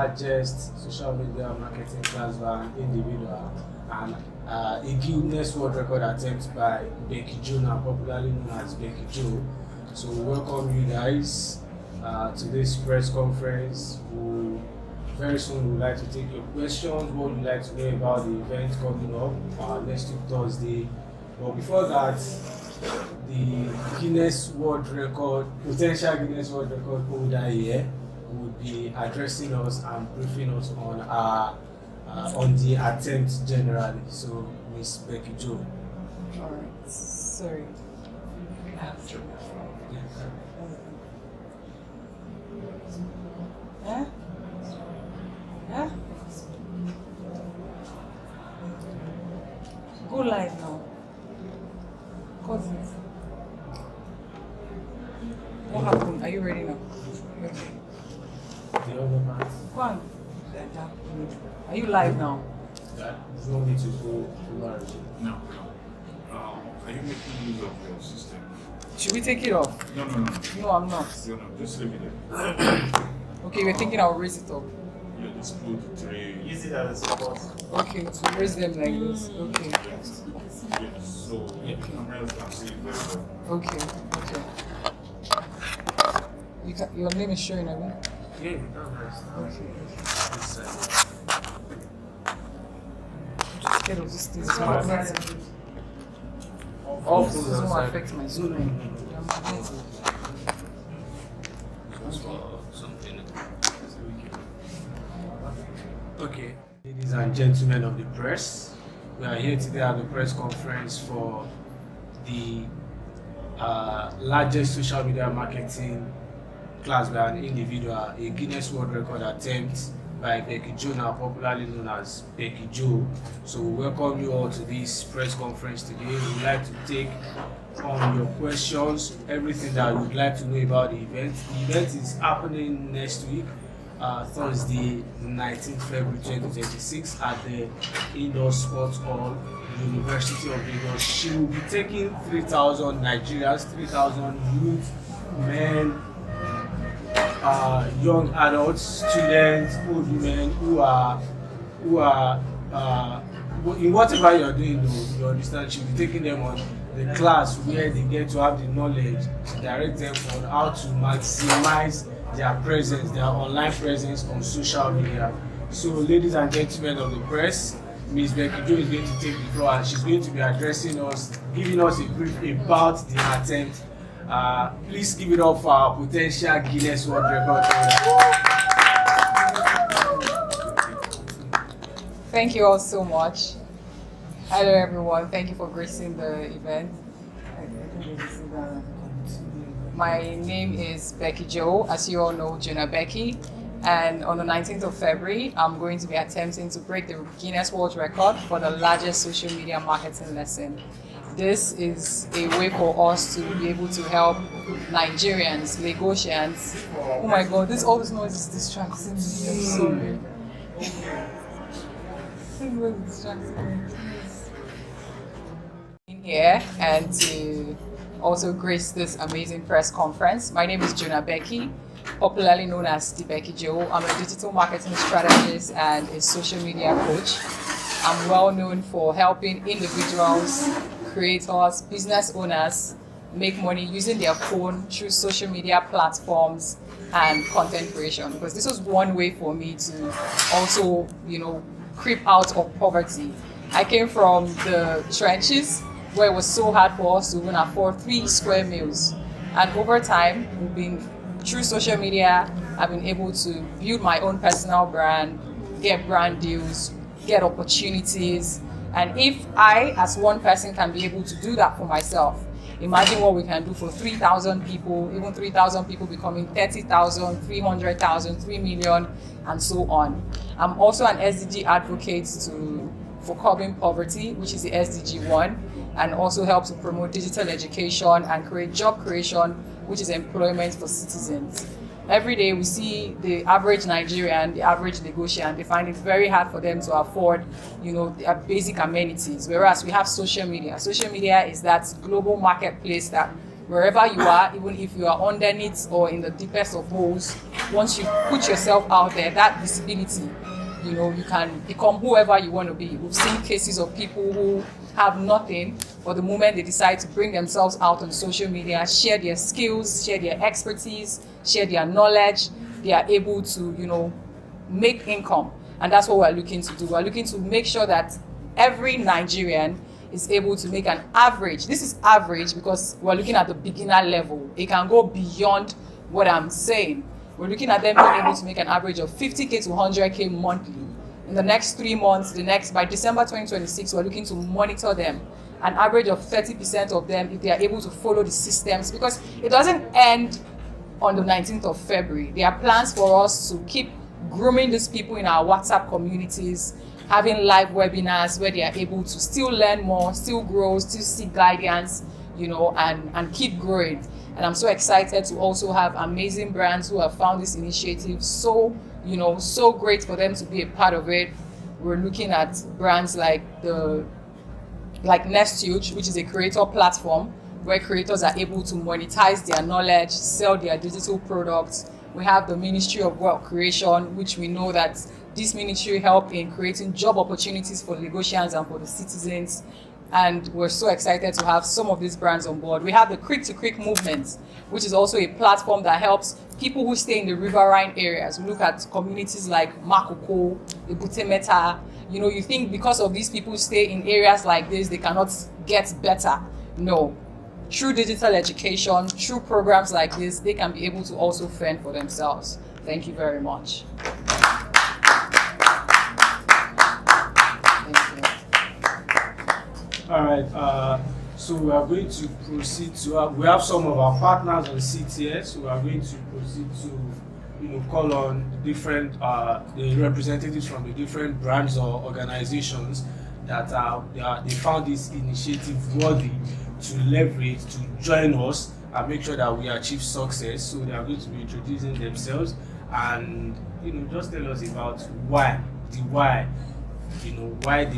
largest social media marketing class by an individual and a Guinness World Record attempt by Beckyjoe, now popularly known as Beckyjoe. So we welcome you guys to this press conference. Very soon we would like to take your questions, what you'd like to know about the event coming up next week Thursday. But before that, the Guinness World Record, potential Guinness World Record holder here would be addressing us and briefing us on the attempt generally. So Miss Beckyjoe. Alright, sorry. Yeah? Yeah? Go live now. Cousins. What happened? Are you ready now? Okay. The other part. Go on. Are you live now? That you want me to go to large? No. Are you making use of your system? Should we take it off? No. No, I'm not. No, just leave it there. Okay, we're thinking I'll raise it up. You just put 3. Use it as a support. Okay, to raise them like this. Okay. Yes. So the cameras can see it very well. Okay. Your name is showing, Abi? Yeah, that's Okay. this side. Just scared of this thing. It's Alright. magnetic. All This phones won't outside. affect my No, zooming. They're magnetic. Just for something. Okay, ladies and gentlemen of the press, we are here today at the press conference for the largest social media marketing class by an individual, a Guinness World Record attempt by Beckyjoe, now popularly known as Beckyjoe. So we welcome you all to this press conference today. We would like to take on your questions, everything that you would like to know about the event. The event is happening next week, Thursday, 19th February 2026 at the Indoor Sports Hall, University of Lagos. She will be taking 3,000 Nigerians, 3,000 youth, men, young adults, students, old women who are in whatever you are doing, though, you understand, she'll be taking them on the class where they get to have the knowledge to direct them on how to maximize their presence, their online presence on social media. So, ladies and gentlemen of the press, Ms. Beckyjoe is going to take the floor and she's going to be addressing us, giving us a brief about the attempt. Please give it up for our potential Guinness World Record holder. Thank you all so much. Hello everyone, thank you for gracing the event. My name is Beckyjoe, as you all know, Jonah Becky, and on the 19th of February, I'm going to be attempting to break the Guinness World Record for the largest social media marketing lesson. This is a way for us to be able to help Nigerians, Lagosians. Oh my God, all this noise is distracting me. I'm sorry. This was distracting me. In here and to also grace this amazing press conference. My name is Jonah Becky, popularly known as the Beckyjoe. I'm a digital marketing strategist and a social media coach. I'm well known for helping individuals, creators, business owners make money using their phone through social media platforms and content creation, because this was one way for me to also, creep out of poverty. I came from the trenches where it was so hard for us to even afford 3 square meals. And over time, through social media, I've been able to build my own personal brand, get brand deals, get opportunities. And if I, as one person, can be able to do that for myself, imagine what we can do for 3,000 people, even 3,000 people becoming 30,000, 300,000, 3 million, and so on. I'm also an SDG advocate for curbing poverty, which is the SDG 1, and also helps to promote digital education and create job creation, which is employment for citizens. Every day we see the average Nigerian, the average Lagosian, they find it very hard for them to afford, their basic amenities. Whereas we have social media. Social media is that global marketplace that wherever you are, even if you are underneath or in the deepest of holes, once you put yourself out there, that visibility, you can become whoever you want to be. We've seen cases of people who have nothing, but the moment they decide to bring themselves out on social media, share their skills, share their expertise, share their knowledge, they are able to, make income. And that's what we're looking to do. We're looking to make sure that every Nigerian is able to make an average. This is average because we're looking at the beginner level. It can go beyond what I'm saying. We're looking at them being able to make an average of 50K to 100K monthly. In the next 3 months, by December 2026, we're looking to monitor them. An average of 30% of them, if they are able to follow the systems, because it doesn't end on the 19th of February. There are plans for us to keep grooming these people in our WhatsApp communities, having live webinars where they are able to still learn more, still grow, still seek guidance, and keep growing. And I'm so excited to also have amazing brands who have found this initiative so great for them to be a part of it. We're looking at brands like Nestuge, which is a creator platform where creators are able to monetize their knowledge, sell their digital products. We have the Ministry of Wealth Creation, which we know that this ministry help in creating job opportunities for Lagosians and for the citizens. And we're so excited to have some of these brands on board. We have the Creek to Creek movement, which is also a platform that helps people who stay in the riverine areas. We look at communities like Makoko, Ebutemeta. You think because of these people stay in areas like this, they cannot get better. No. Through digital education, through programs like this, they can be able to also fend for themselves. Thank you very much. All right, so we are going to proceed to, we have some of our partners on CTS, so we are going to proceed to, call on different, the representatives from the different brands or organizations that they found this initiative worthy to leverage, to join us and make sure that we achieve success. So they are going to be introducing themselves and, just tell us about why they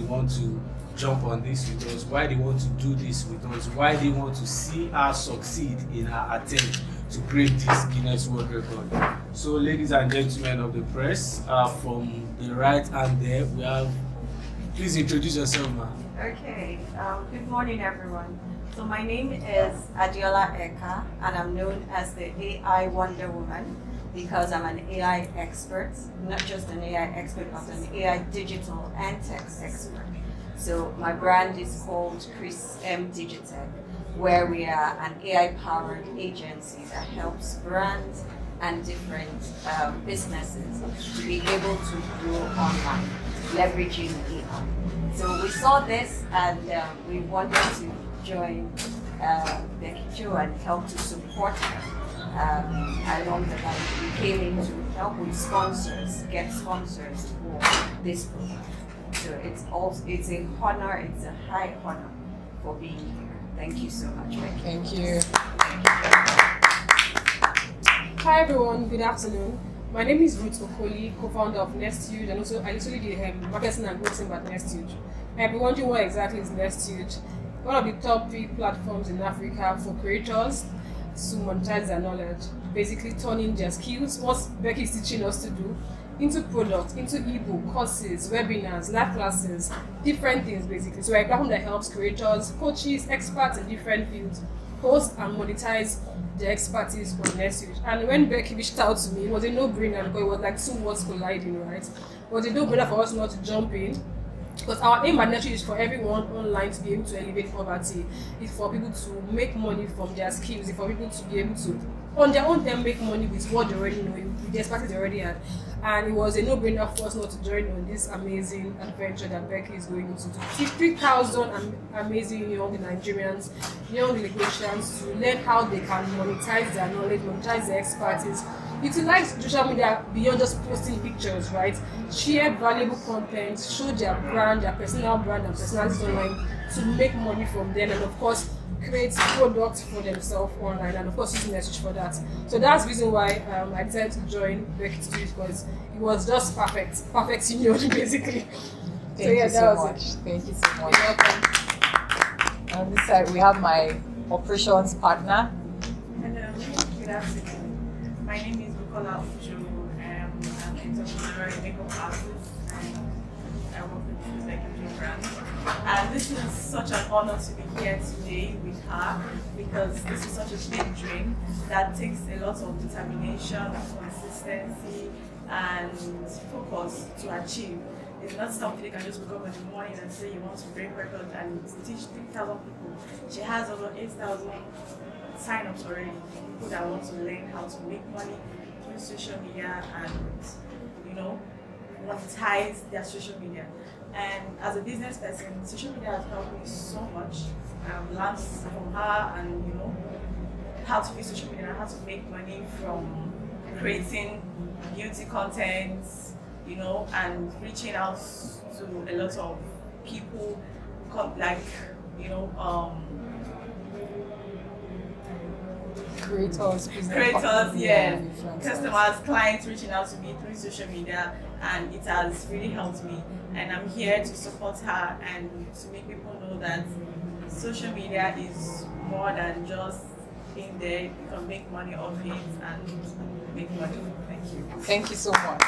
want to jump on this with us, why they want to do this with us, why they want to see us succeed in our attempt to break this Guinness World Record. So ladies and gentlemen of the press, from the right hand there, we have, please introduce yourself, ma'am. Okay, good morning everyone. So my name is Adiola Eka and I'm known as the AI Wonder Woman because I'm an AI expert, not just an AI expert, but an AI digital and tech expert. So my brand is called Chris M Digitech, where we are an AI-powered agency that helps brands and different businesses to be able to grow online, leveraging AI. So we saw this and we wanted to join Beckyjoe and help to support her along the line. We came in to help with sponsors, get sponsors for this program. So it's a honor, it's a high honor for being here. Thank you so much, Becky. Thank you. Hi everyone, good afternoon. My name is Ruth Okoli, co-founder of Nestuge, and also I literally the marketing and growth team at Nestuge. I've been wondering what exactly is Nestuge. One of the top 3 platforms in Africa for creators to monetize their knowledge, basically turning their skills, what Becky is teaching us to do, into products, into ebook, courses, webinars, live classes, different things basically. So we're a platform that helps creators, coaches, experts in different fields host and monetize their expertise on Nestuge. And when Becky reached out to me, it was a no-brainer because it was like 2 words colliding, right? It was a no-brainer for us not to jump in. Because our aim at Nestuge is for everyone online to be able to elevate poverty. It's for people to make money from their skills. It's for people to be able to, on their own time, make money with what they already know, with the expertise they already had. And it was a no-brainer for us not to join on this amazing adventure that Becky is going into. 3,000 amazing young Nigerians, young Lagosians, to learn how they can monetize their knowledge, monetize their expertise, utilize social media beyond just posting pictures, right? Share valuable content, show their brand, their personal brand and personalities online to make money from them, and of course create products for themselves online, and of course use Nestuge for that. So that's the reason why I decided to join Beckyjoe, because it was just perfect union basically. Thank you so much. Thank you so much. You're welcome. On this side we have my operations partner, afternoon. My name is Bukola Ujo. I'm an entrepreneurial makeup artist and I work with the Beckyjoe brand. And this is such an honor to be here today with her because this is such a big dream that takes a lot of determination, consistency, and focus to achieve. It's not something you can just wake up in the morning and say you want to break records and teach 3,000 people. She has over 8,000 sign-ups already, people that want to learn how to make money through social media and, you know, monetize their social media. And as a business person, social media has helped me so much. I've learned from her and, you know, how to use social media and how to make money from creating beauty content, you know, and reaching out to a lot of people, like, you know, Creators, yeah, influencers. customers, clients reaching out to me through social media, and it has really helped me. And I'm here to support her and to make people know that social media is more than just being there. You can make money off it and make money. Thank you. Thank you so much.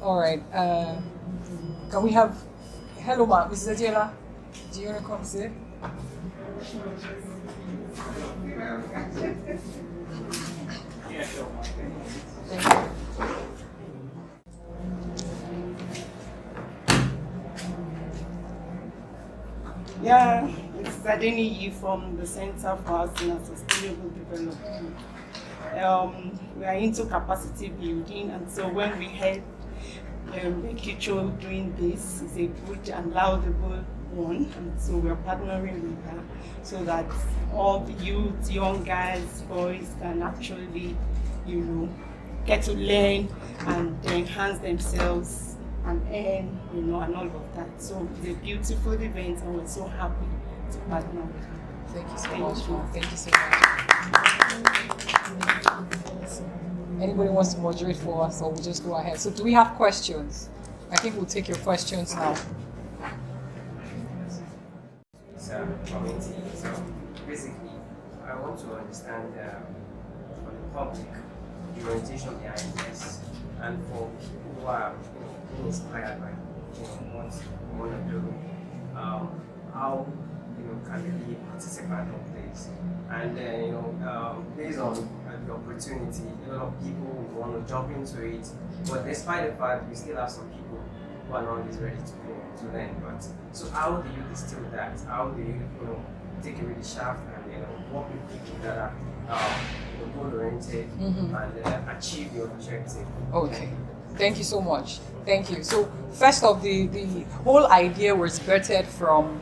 All right. Can we have, hello, ma, Mrs. Adiola, do you want to come sit? Thank you. Yeah, it's Zadeni from the Center for Housing and Sustainable Development. We are into capacity building, and so when we heard Beckyjoe doing this, is a good and laudable one, and so we are partnering with her so that all the youth, young guys, boys can actually, you know, get to learn and enhance themselves and earn, you know, and all of that. So it's a beautiful event, and we're so happy to partner with her. Thank you so Thank much, you. ma. Thank you so much. Anybody wants to moderate for us, or we'll just go ahead? So do we have questions? I think we'll take your questions now. Community. So basically, I want to understand for the public the orientation behind this, and for people who are being inspired by what we want to do, how can they be a participant of this, and then based on the opportunity, a lot of people want to jump into it, but despite the fact we still have some people who are not always ready to learn. But so how do you distill that? How do you take away the shaft and work with people that are goal oriented and achieve your objective? Okay. Thank you so much. Thank you. So first off, the whole idea was birthed from,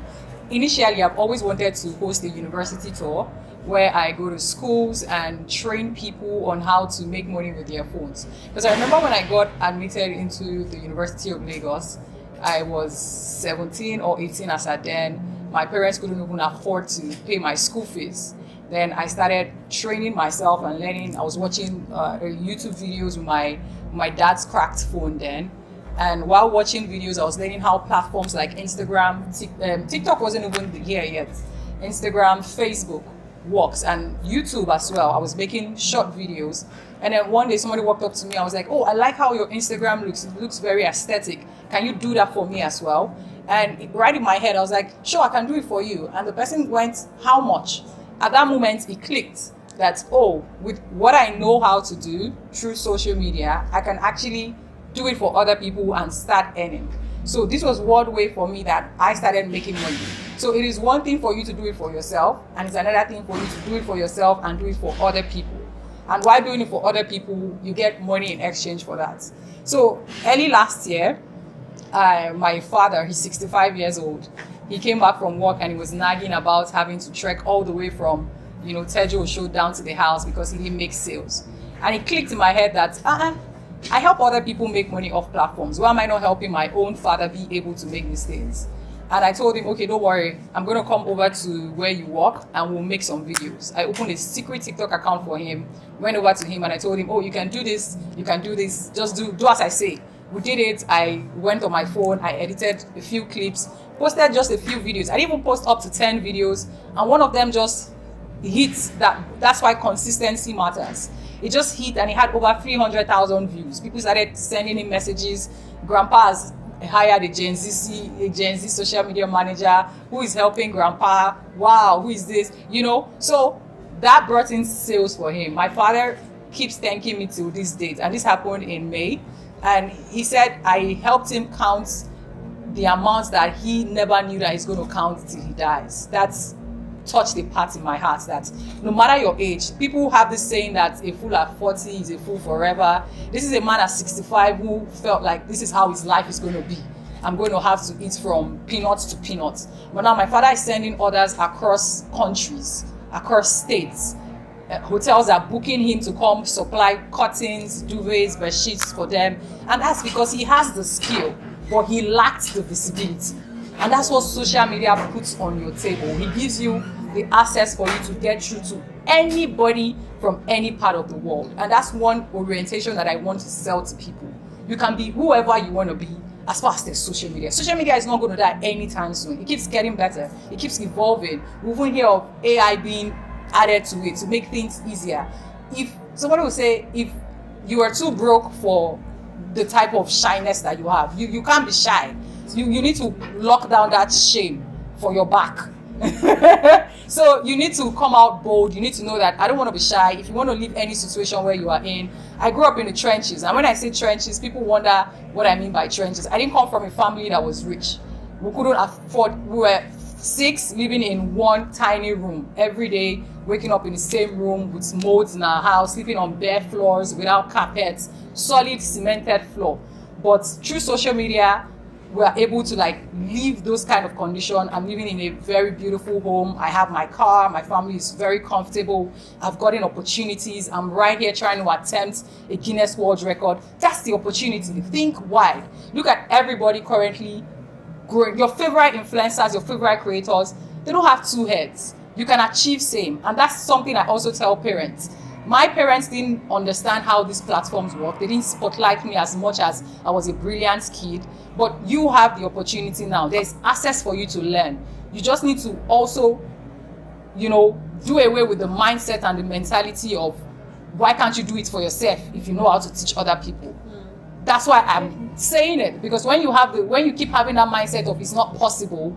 initially I've always wanted to host a university tour where I go to schools and train people on how to make money with their phones. Because I remember when I got admitted into the University of Lagos, I was 17 or 18 as at then. My parents couldn't even afford to pay my school fees. Then I started training myself and learning. I was watching YouTube videos with my dad's cracked phone then. And while watching videos, I was learning how platforms like Instagram, TikTok wasn't even here yet, Instagram, Facebook works, and YouTube as well. I was making short videos. And then one day somebody walked up to me. I was like, oh, I like how your Instagram looks. It looks very aesthetic. Can you do that for me as well? And right in my head, I was like, sure, I can do it for you. And the person went, how much? At that moment, it clicked that, oh, with what I know how to do through social media, I can actually do it for other people and start earning. So this was one way for me that I started making money. So it is one thing for you to do it for yourself, and it's another thing for you to do it for yourself and do it for other people. And while doing it for other people, you get money in exchange for that. So early last year, my father, he's 65 years old, he came back from work and he was nagging about having to trek all the way from, Tejo show down to the house because he didn't make sales. And it clicked in my head that, I help other people make money off platforms. Why am I not helping my own father be able to make these things? And I told him, okay, don't worry. I'm going to come over to where you work and we'll make some videos. I opened a secret TikTok account for him, went over to him and I told him, oh, you can do this, just do as I say. We did it. I went on my phone, I edited a few clips, posted just a few videos. I didn't even post up to 10 videos, and one of them just hits that. That's why consistency matters. It just hit and it had over 300,000 views. People started sending him messages. Grandpa has hired a Gen Z social media manager who is helping Grandpa. Wow, who is this? You know, so that brought in sales for him. My father keeps thanking me till this date, and this happened in May. And he said I helped him count the amounts that he never knew that he's going to count till he dies. That's touched a part in my heart, that no matter your age, people have this saying that a fool at 40 is a fool forever. This is a man at 65 who felt like this is how his life is going to be. I'm going to have to eat from peanuts to peanuts. But now my father is sending orders across countries, across states. Hotels are booking him to come supply curtains, duvets, bed sheets for them. And that's because he has the skill, but he lacks the visibility. And that's what social media puts on your table. He gives you the access for you to get through to anybody from any part of the world. And that's one orientation that I want to sell to people. You can be whoever you want to be as far as there's social media. Social media is not going to die anytime soon. It keeps getting better. It keeps evolving. We even hear of AI being added to it to make things easier. If somebody will say, if you are too broke for the type of shyness that you have, you can't be shy. You need to lock down that shame for your back. So you need to come out bold. You need to know that I don't want to be shy. If you want to leave any situation where you are in, I grew up in the trenches. And when I say trenches, people wonder what I mean by trenches. I didn't come from a family that was rich. We couldn't afford, we were 6 living in one tiny room every day, waking up in the same room with molds in our house, sleeping on bare floors without carpets, solid cemented floor. But through social media, we are able to like leave those kind of conditions. I'm living in a very beautiful home. I have my car. My family is very comfortable. I've gotten opportunities. I'm right here trying to attempt a Guinness World Record. That's the opportunity. Think wide. Look at everybody currently growing. Your favorite influencers, your favorite creators, they don't have 2 heads. You can achieve same. And that's something I also tell parents. My parents didn't understand how these platforms work. They didn't spotlight me as much as I was a brilliant kid. But you have the opportunity now. There's access for you to learn. You just need to also, do away with the mindset and the mentality of why can't you do it for yourself if you know how to teach other people. That's why I'm saying it, because when you keep having that mindset of it's not possible,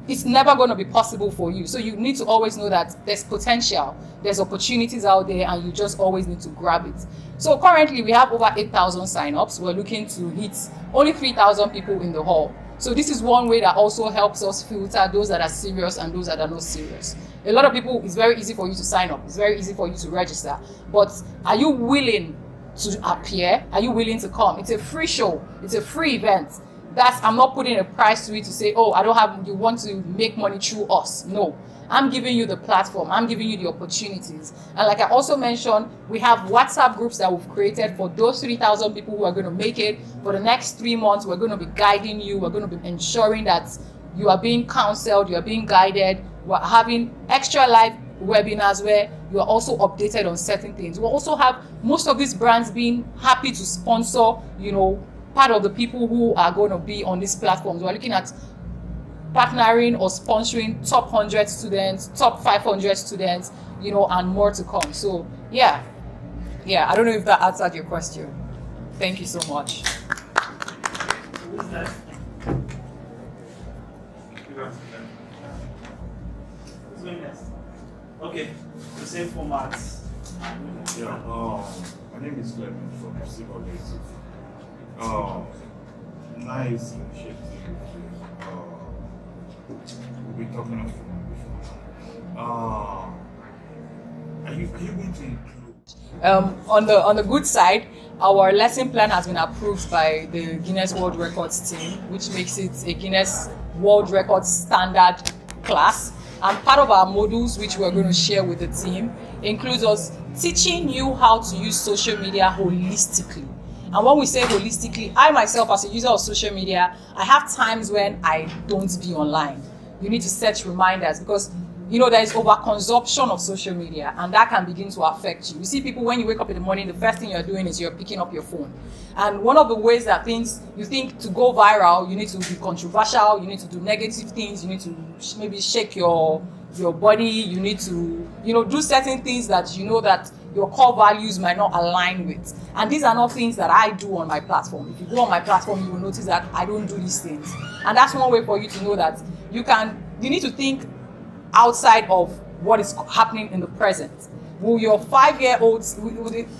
it's never going to be possible for you. So you need to always know that there's potential, there's opportunities out there, and you just always need to grab it. So currently we have over 8,000 signups. We're looking to hit only 3,000 people in the hall. So this is one way that also helps us filter those that are serious and those that are not serious. A lot of people, it's very easy for you to sign up. It's very easy for you to register. But are you willing to appear? Are you willing to come? It's a free show. It's a free event. I'm not putting a price to it to say, oh, you want to make money through us. No, I'm giving you the platform. I'm giving you the opportunities. And like I also mentioned, we have WhatsApp groups that we've created for those 3,000 people who are going to make it. For the next 3 months, we're going to be guiding you. We're going to be ensuring that you are being counseled, you are being guided. We're having extra live webinars where you are also updated on certain things. We'll also have most of these brands being happy to sponsor, part of the people who are going to be on these platforms. We're looking at partnering or sponsoring top 100 students, top 500 students, and more to come. So yeah, I don't know if that answered your question. Thank you so much. Who's that? Who's going next? Okay, the same format. Yeah, my name is Clement from Civil Basic. Nice initiative. We'll be talking of it before. Are you going to include? On the good side, our lesson plan has been approved by the Guinness World Records team, which makes it a Guinness World Records standard class. And part of our modules, which we're going to share with the team, includes us teaching you how to use social media holistically. And when we say holistically, I myself as a user of social media, I have times when I don't be online. You need to set reminders because there is overconsumption of social media, and that can begin to affect you. You see people, when you wake up in the morning, the first thing you're doing is you're picking up your phone. And one of the ways that you think to go viral, you need to be controversial, you need to do negative things, you need to maybe shake your your body, you need to, do certain things that that your core values might not align with. And these are not things that I do on my platform. If you go on my platform, you will notice that I don't do these things. And that's one way for you to know that you need to think outside of what is happening in the present. Will your 5-year-olds,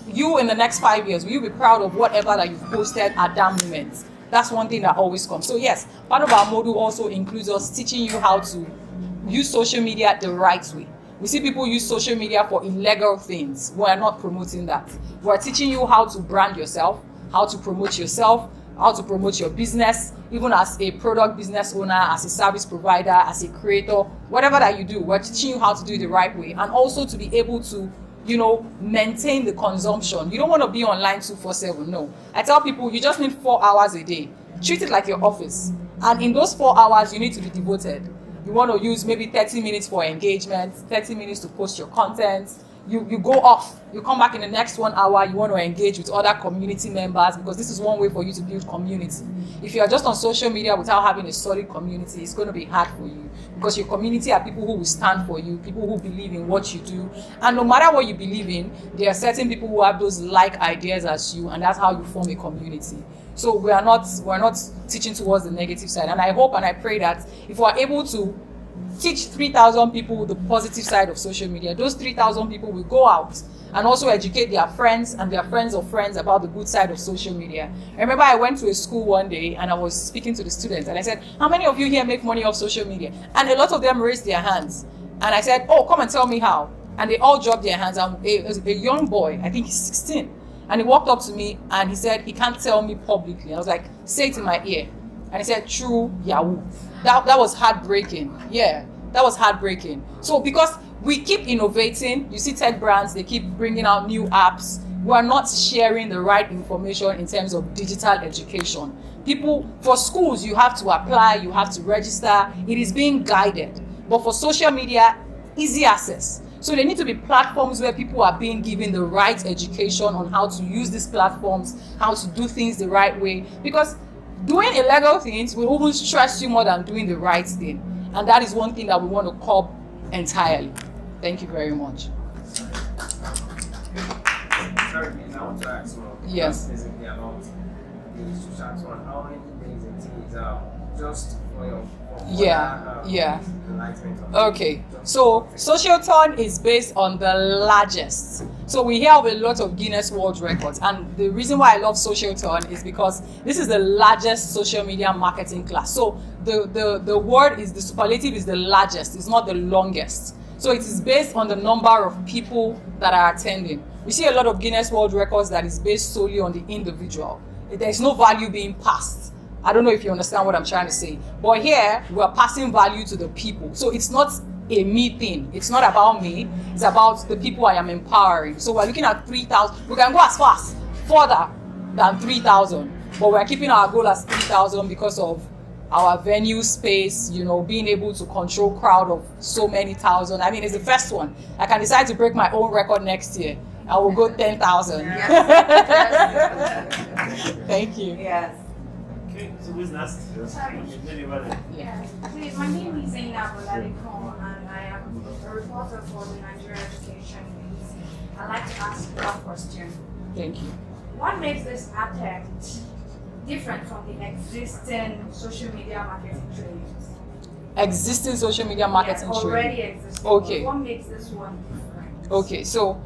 you in the next 5 years, will you be proud of whatever that you've posted at that moment? That's one thing that always comes. So yes, part of our module also includes us teaching you how to use social media the right way. We see people use social media for illegal things. We're not promoting that. We're teaching you how to brand yourself, how to promote yourself, how to promote your business, even as a product business owner, as a service provider, as a creator, whatever that you do, we're teaching you how to do it the right way, and also to be able to, maintain the consumption. You don't want to be online 2/4/7. No. I tell people you just need 4 hours a day. Treat it like your office. And in those 4 hours, you need to be devoted. You want to use maybe 30 minutes for engagement, 30 minutes to post your content. You go off, you come back in the next 1 hour, you want to engage with other community members, because this is one way for you to build community. If you are just on social media without having a solid community, it's going to be hard for you, because your community are people who will stand for you, people who believe in what you do. And no matter what you believe in, there are certain people who have those like ideas as you, and that's how you form a community. So we're not teaching towards the negative side. And I hope and I pray that if we're able to teach 3,000 people the positive side of social media, those 3,000 people will go out and also educate their friends and their friends of friends about the good side of social media. I remember I went to a school one day and I was speaking to the students and I said, how many of you here make money off social media? And a lot of them raised their hands. And I said, oh, come and tell me how. And they all dropped their hands. And a young boy, I think he's 16, and he walked up to me and he said, he can't tell me publicly. I was like, say it in my ear. And he said, true Yahoo. That was heartbreaking. Yeah, that was heartbreaking. So because we keep innovating, you see tech brands, they keep bringing out new apps. We are not sharing the right information in terms of digital education. People, for schools, you have to apply, you have to register. It is being guided. But for social media, easy access. So there need to be platforms where people are being given the right education on how to use these platforms, how to do things the right way. Because doing illegal things will even stress you more than doing the right thing. And that is one thing that we want to curb entirely. Thank you very much. Sorry, I want to ask more. Yes. Basically about the social one. How many days it is just for your enlightenment of Okay, so social turn is based on the largest. So we have a lot of Guinness World Records, and the reason why I love social turn is because this is the largest social media marketing class. So the word is, the superlative is the largest, it's not the longest. So it is based on the number of people that are attending. We see a lot of Guinness World Records that is based solely on the individual. There's no value being passed. I don't know if you understand what I'm trying to say. But here, we're passing value to the people. So it's not a me thing. It's not about me. It's about the people I am empowering. So we're looking at 3,000. We can go as fast, further than 3,000. But we're keeping our goal as 3,000 because of our venue space, being able to control crowd of so many thousand. I mean, it's the first one. I can decide to break my own record next year. I will go 10,000. Yes. Thank you. Yes. Okay, so who's next? Sorry. Yeah. Please, my name is Zainab Oladeko, and I am a reporter for the Nigeria Education Agency. I'd like to ask you one question. Thank you. What makes this attempt different from the existing social media marketing trainings? Existing social media marketing already training. existing. Okay. What makes this one different? Okay, so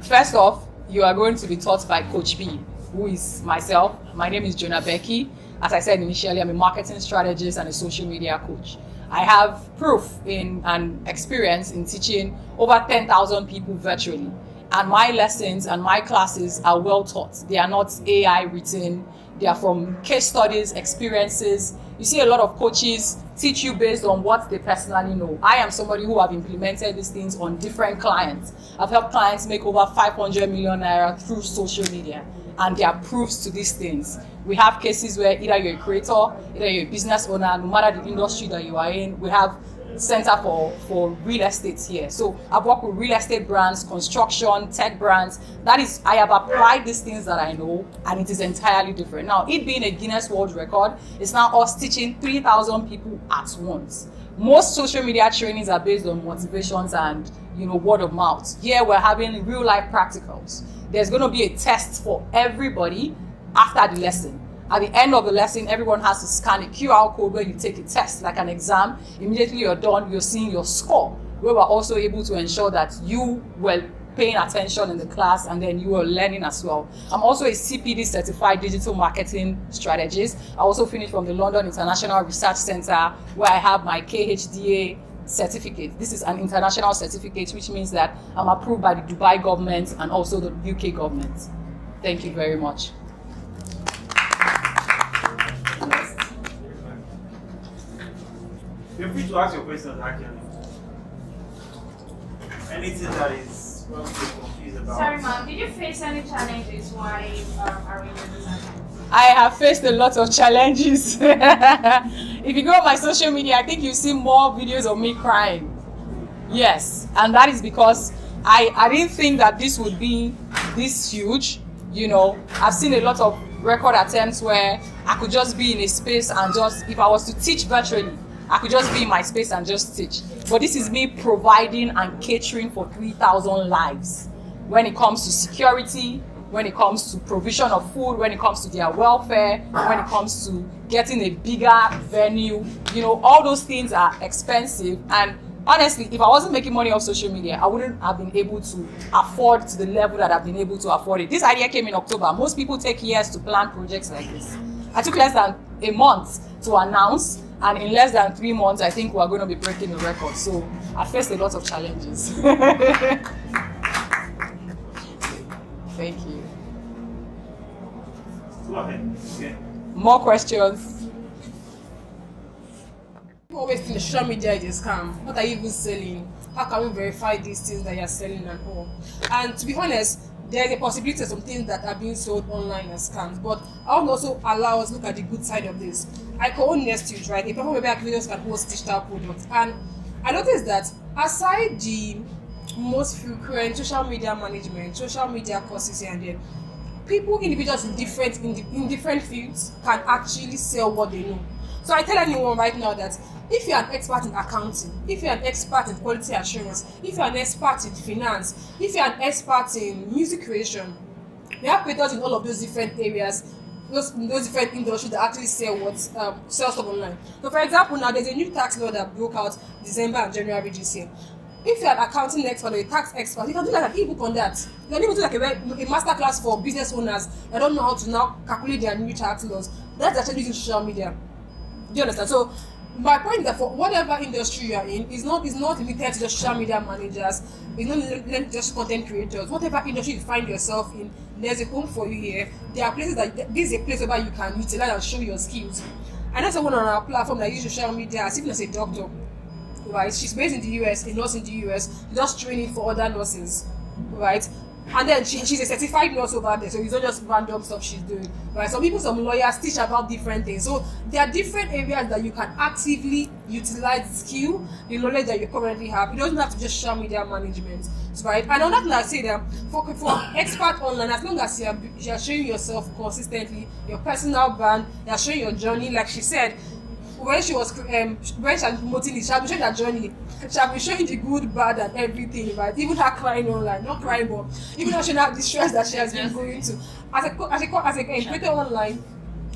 first off, you are going to be taught by Coach B, who is myself. My name is Jonah Becky. As I said initially, I'm a marketing strategist and a social media coach. I have proof and experience in teaching over 10,000 people virtually. And my lessons and my classes are well taught. They are not AI written. They are from case studies, experiences. You see a lot of coaches teach you based on what they personally know. I am somebody who have implemented these things on different clients. I've helped clients make over 500 million naira through social media. And there are proofs to these things. We have cases where either you're a creator, either you're a business owner, no matter the industry that you are in, we have center for real estate here. So I've worked with real estate brands, construction, tech brands. That is, I have applied these things that I know, and it is entirely different. Now, it being a Guinness World Record, it's now us teaching 3,000 people at once. most social media trainings are based on motivations and word of mouth. Here we're having real life practicals. There's going to be a test for everybody after the lesson. At the end of the lesson, everyone has to scan a QR code where you take a test, like an exam. Immediately you're done, you're seeing your score, where we're also able to ensure that you were paying attention in the class and then you are learning as well. I'm also a CPD certified digital marketing strategist. I also finished from the London International Research Center, where I have my KHDA certificate. This is an international certificate, which means that I'm approved by the Dubai government and also the UK government. Thank you very much. Feel free to ask your questions, actually. Anything that is confused about. Sorry, ma'am. Did you face any challenges while arranging this event? I have faced a lot of challenges. If you go on my social media, I think you see more videos of me crying. Yes, and that is because I didn't think that this would be this huge. I've seen a lot of record attempts where I could just be in a space and if I was to teach virtually, I could just be in my space and just teach. But this is me providing and catering for 3,000 lives. When it comes to security, when it comes to provision of food, when it comes to their welfare, when it comes to getting a bigger venue, all those things are expensive. And honestly, if I wasn't making money off social media, I wouldn't have been able to afford to the level that I've been able to afford it. This idea came in October. Most people take years to plan projects like this. I took less than a month to announce, and in less than 3 months, I think we're going to be breaking the record. So I faced a lot of challenges. Thank you. Go ahead. Yeah. More questions? People always think the social media is a scam. What are you even selling? How can we verify these things that you're selling and all? And to be honest, there's a possibility of some things that are being sold online as scams. But I would also allow us to look at the good side of this. I co-own Nestude, right? A platform where creators can host digital products. And I noticed that aside the most frequent social media management, social media courses here and there, individuals in different fields can actually sell what they know. So I tell anyone right now that if you're an expert in accounting, if you're an expert in quality assurance, if you're an expert in finance, if you're an expert in music creation, we have creators in all of those different areas, those different industries that actually sell stuff online. So for example, now there's a new tax law that broke out December and January this year. If you're an accounting expert or a tax expert, you can do like an ebook on that. You can even do like a master class for business owners that don't know how to now calculate their new tax laws. That's actually using social media. Do you understand? So my point is that for whatever industry you are in, is not limited to just social media managers, it's not limited to just content creators. Whatever industry you find yourself in, there's a home for you here. There are places that this is a place where you can utilize and show your skills. I know someone on our platform that uses social media as even as a doctor. Right, she's based in the US, a nurse in the US, just training for other nurses, right? And then she's a certified nurse over there, so it's not just random stuff she's doing, right? Some lawyers teach about different things. So there are different areas that you can actively utilize the skill, the knowledge that you currently have. You don't have to just social media management, right? And another thing I say that for expert online, as long as you're showing yourself consistently, your personal brand, you're showing your journey, like she said. When she was promoting it, she'll be showing her journey. She'll be showing the good, bad, and everything, right? Even her crying online, not crying, but even her showing her the stress that she has been going to. As a creator online,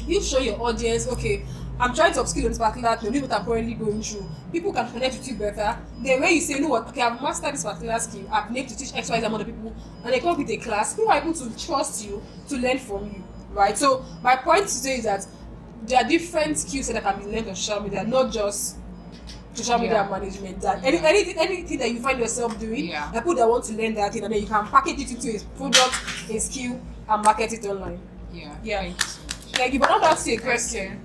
you show your audience, okay, I'm trying to upskill on this particular thing, this is what I'm currently going through. People can connect with you better. Then when you say, you know what, okay, I've mastered this particular skill, I've been able to teach X, Y, Z amount of people, and they come with a class, people are able to trust you to learn from you, right? So my point today is that there are different skills that can be learned on social media, not just social media management. That anything that you find yourself doing, people that want to learn that thing, and then you can package it into a product, a skill, and market it online. Yeah. Thank you. But I want to ask you a question.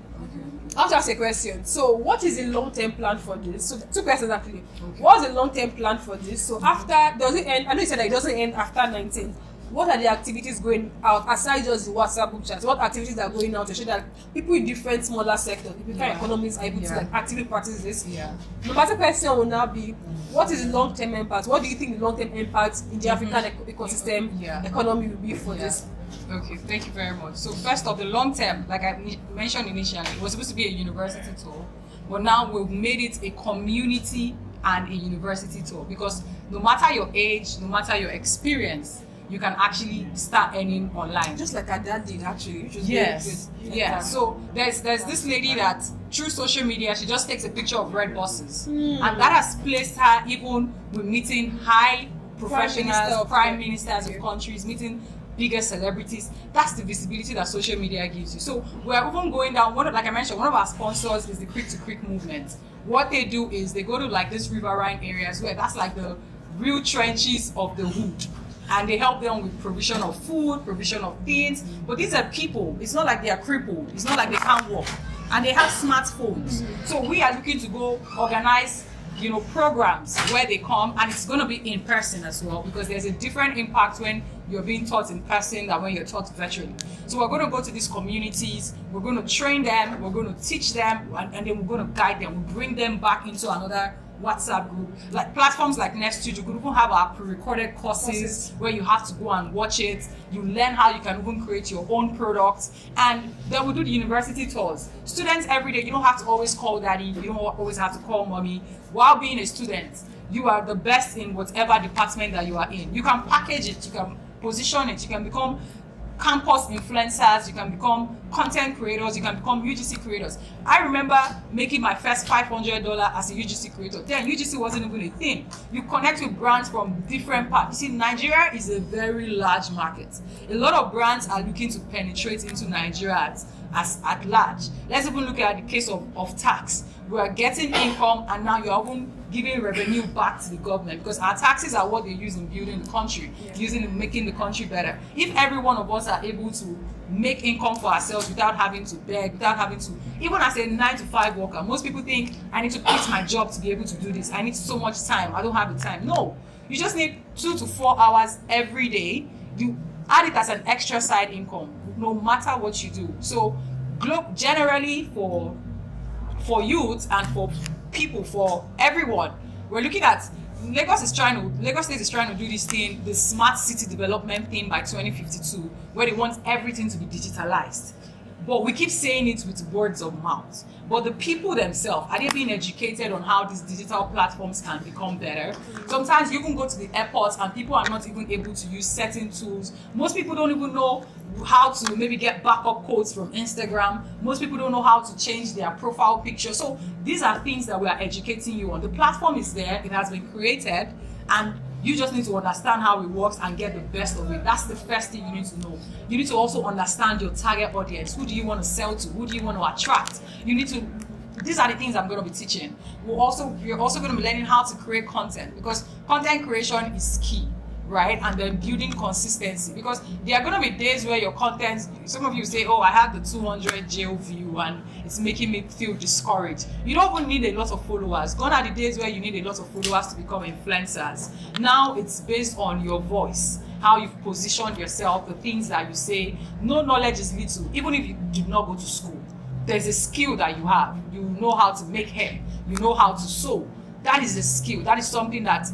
I want to ask a question. So, what is the long-term plan for this? So, 2 questions actually. Okay. What's the long-term plan for this? So, after does it end? I know you said that it doesn't end after 19. What are the activities going out aside just the WhatsApp group chat? What activities are going out to show that people in different smaller sectors, different economies are able to actively practice this? Number 2 question will now be, what is the long-term impact? What do you think the long-term impact in the African ecosystem economy will be for this? Okay, thank you very much. So first of the long term, like I mentioned initially, it was supposed to be a university tour, but now we've made it a community and a university tour, because no matter your age, no matter your experience, you can actually start earning online. Just like our dad did, actually, which was Yes. very good. Yeah. So there's this lady that through social media, she just takes a picture of red buses, and that has placed her even with meeting high professionals, prime ministers of countries, meeting bigger celebrities. That's the visibility that social media gives you. So we're even going down. Like I mentioned, one of our sponsors is the Creek to Creek movement. What they do is they go to like this riverine areas where that's like the real trenches of the hood. And they help them with provision of food, provision of things. But these are people. It's not like they are crippled. It's not like they can't walk. And they have smartphones. So we are looking to go organize, programs where they come, and it's going to be in person as well, because there's a different impact when you're being taught in person than when you're taught virtually. So we're going to go to these communities, we're going to train them, we're going to teach them, and then we're going to guide them. We'll bring them back into another WhatsApp group. Like platforms like NestStudio, you could even have our pre-recorded courses where you have to go and watch it. You learn how you can even create your own products, and then we do the university tours. Students every day, you don't have to always call daddy, you don't always have to call mommy. While being a student, you are the best in whatever department that you are in. You can package it, you can position it, you can become campus influencers, you can become content creators, you can become UGC creators. I remember making my first $500 as a UGC creator. Then UGC wasn't even a thing. You connect with brands from different parts. You see, Nigeria is a very large market. A lot of brands are looking to penetrate into Nigeria at large. Let's even look at the case of tax. We are getting income, and now you're even giving revenue back to the government, because our taxes are what they use in building the country, making the country better. If every one of us are able to make income for ourselves without having to beg, without having to, even as a 9-to-5 worker, most people think I need to quit my job to be able to do this. I need so much time. I don't have the time. No, you just need 2 to 4 hours every day. You add it as an extra side income, no matter what you do. So generally for youth and for people, for everyone, we're looking at Lagos State is trying to do this thing, the smart city development thing by 2052, where they want everything to be digitalized. But we keep saying it with words of mouth. But the people themselves, are they being educated on how these digital platforms can become better? Sometimes you can go to the airport and people are not even able to use certain tools. Most people don't even know how to maybe get backup codes from Instagram. Most people don't know how to change their profile picture. So these are things that we are educating you on. The platform is there, it has been created, and you just need to understand how it works and get the best of it. That's the first thing you need to know. You need to also understand your target audience. Who do you want to sell to? Who do you want to attract? These are the things I'm going to be teaching. You're also going to be learning how to create content, because content creation is key, right? And then building consistency, because there are going to be days where your content, some of you say, oh, I had the 200 jail view and it's making me feel discouraged. You don't even need a lot of followers. Gone are the days where you need a lot of followers to become influencers. Now it's based on your voice, how you've positioned yourself, the things that you say. No knowledge is little, even if you did not go to school. There's a skill that you have. You know how to make hair. You know how to sew. That is a skill. That is something that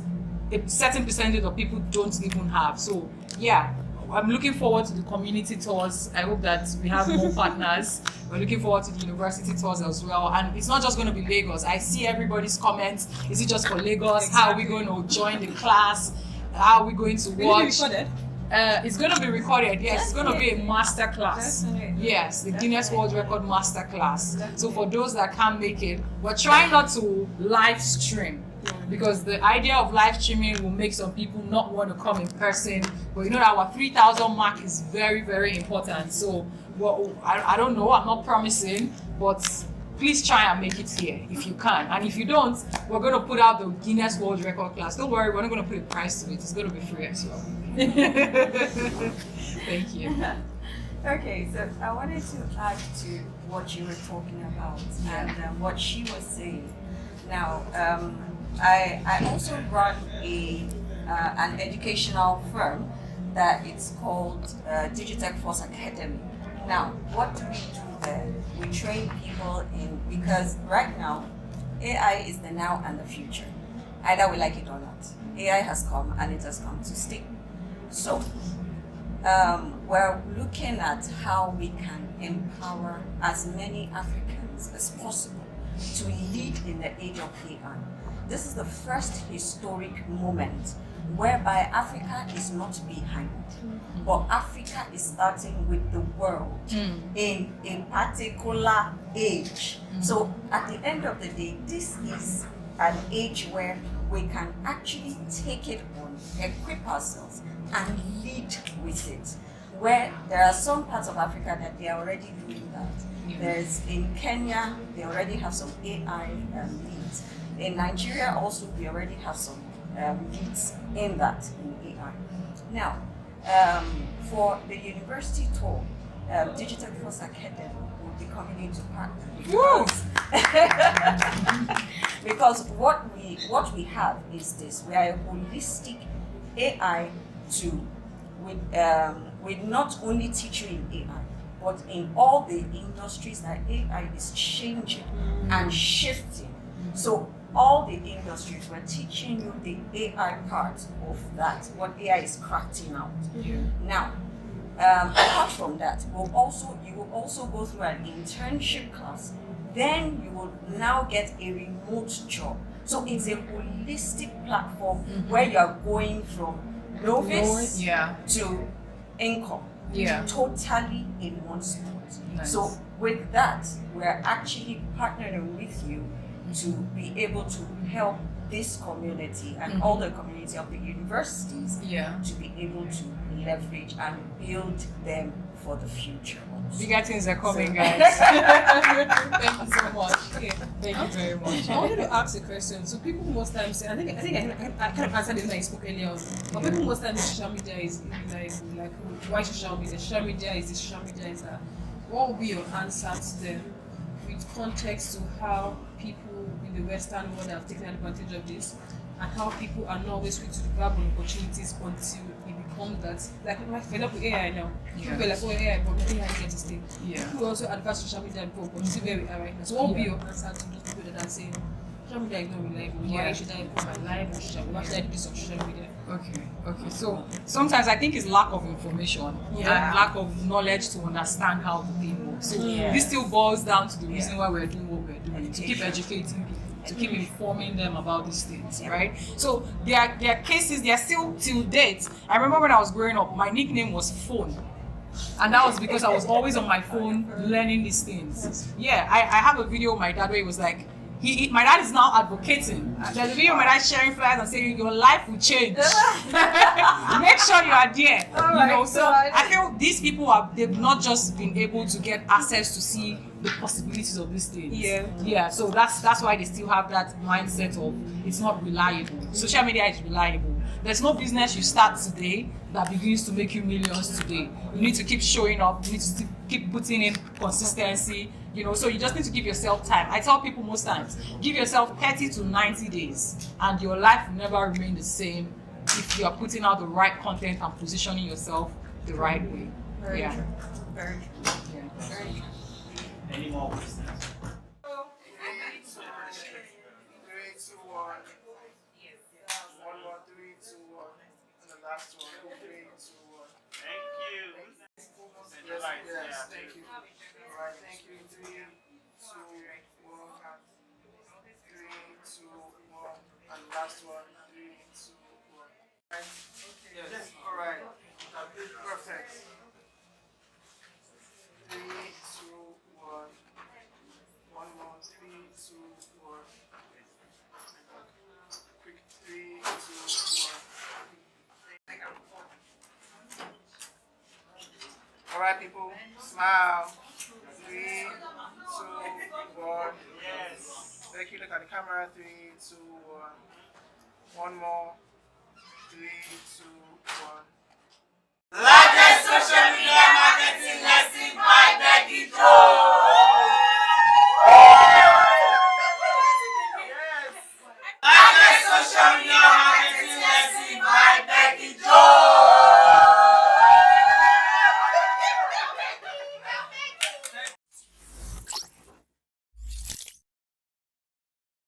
a certain percentage of people don't even have. So yeah, I'm looking forward to the community tours. I hope that we have more partners. We're looking forward to the university tours as well. And it's not just going to be Lagos. I see everybody's comments. Is it just for Lagos? Exactly. How are we going to join the class? How are we going to watch? It's going to be recorded. Yes, it's going to be a master class. Yes, the Guinness World Record master class. So for those that can't make it, we're trying not to live stream, because the idea of live streaming will make some people not want to come in person. But you know that our 3,000 mark is very, very important. So I don't know, I'm not promising, but please try and make it here if you can. And if you don't, we're going to put out the Guinness World Record class. Don't worry, we're not going to put a price to it. It's going to be free as well. Thank you. Okay, so I wanted to add to what you were talking about and what she was saying. Now, I also run an educational firm that it's called Digitech Force Academy. Now, what do we do there? We train people because right now, AI is the now and the future. Either we like it or not. AI has come and it has come to stay. So, we're looking at how we can empower as many Africans as possible to lead in the age of AI. This is the first historic moment whereby Africa is not behind, but Africa is starting with the world in a particular age. So at the end of the day, this is an age where we can actually take it on, equip ourselves, and lead with it. Where there are some parts of Africa that they are already doing that. There's in Kenya, they already have some AI leads. In Nigeria also, we already have some leads in that, in AI. Now, for the university tour, Digital First Academy will be coming into partner because what we have is this: we are a holistic AI tool with not only teach you in AI, but in all the industries that AI is changing and shifting. So all the industries, we're teaching you the AI part of that, what AI is crafting out. Now, apart from that, you will also go through an internship class. Then you will now get a remote job. So it's a holistic platform where you are going from novice to income, totally in one spot. Nice. So with that, we're actually partnering with you to be able to help this community and all the community of the universities to be able to leverage and build them for the future. Bigger things are coming, guys. Thank you so much. Thank you very much. I wanted to ask a question. So people most times say, I think I kind of answered this when I spoke earlier on. But people most times social media is like why social media? Social media is this, social media is that. What will be your answer to them with context to how people in the Western world have taken advantage of this, and how people are not always quick to grab on opportunities until it becomes that, like for example AI now. People are like, oh AI, but nothing has yet to stay. People also advance social media before, but see where we are right now. So what will be your answer to those people that are saying social media is not reliable? Why should I put my life on social media? Why should I do this on social media? Okay. So sometimes I think it's lack of information and lack of knowledge to understand how the thing works. So this still boils down to the reason why we're doing what we're doing, to keep educating people, to keep informing them about these things, right? So there are cases, there are still till date. I remember when I was growing up, my nickname was Phone. And that was because I was always on my phone learning these things. I have a video of my dad where he was like, my dad is now advocating. There's a video of my dad sharing flyers and saying your life will change. Make sure you are there. So I feel these people they've not just been able to get access to see the possibilities of these things. So that's why they still have that mindset of it's not reliable. Social media is reliable. There's no business you start today that begins to make you millions today. You need to keep showing up, you need to keep putting in consistency, so you just need to give yourself time. I tell people most times, give yourself 30 to 90 days and your life will never remain the same if you are putting out the right content and positioning yourself the right way. Very true. Very true. Any more questions? 3, 2, 1. One more, 3, 2, 1. And the last one, 3, 2, 1. Thank you. Yes, thank you. Alright, thank you. 3, 2, 1. 3, 2, 1. And last one, 3, 2, 1. Right? Yes, alright. Perfect. 3, 2, 1. One more, 3, 2, 1. Quick, 3, 2, 1. Alright, people, smile. 3, 2, 1. Yes. Thank you. Look at the camera. 3, 2, 1. One more. 3, 2, 1.